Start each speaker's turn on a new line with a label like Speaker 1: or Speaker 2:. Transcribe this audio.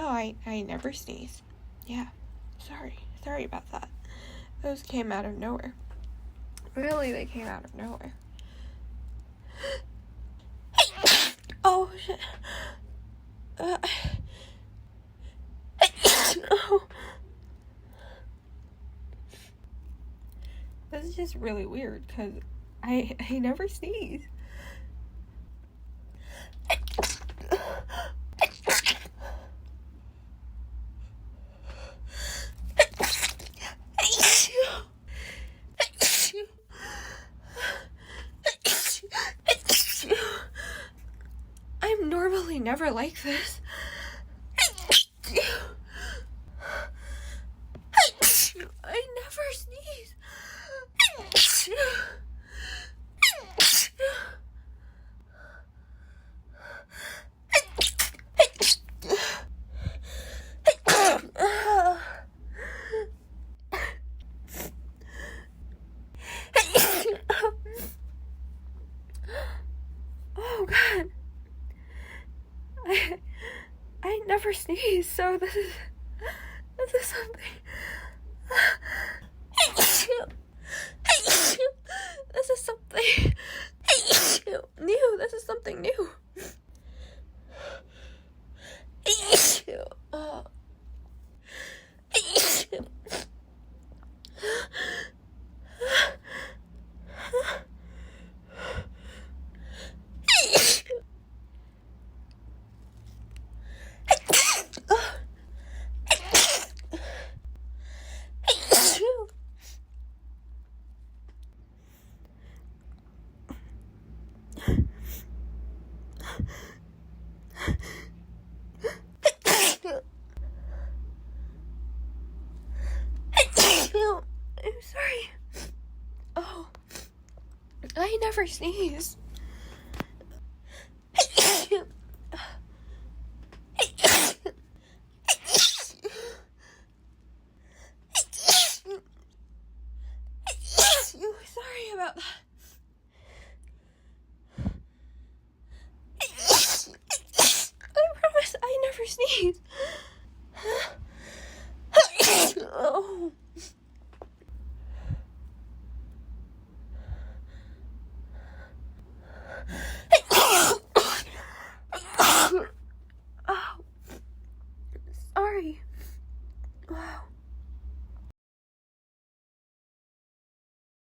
Speaker 1: No, I never sneeze. Yeah, sorry about that. Those came out of nowhere. Really, they came out of nowhere. Oh, shit. Oh. This is just really weird, because I never sneeze. I'm normally never like this. I never sneeze. Oh God. I never sneeze, so this is something. This is something new. This is something new. I'm sorry. Oh, I never sneeze. Sorry about that. I promise I never sneeze.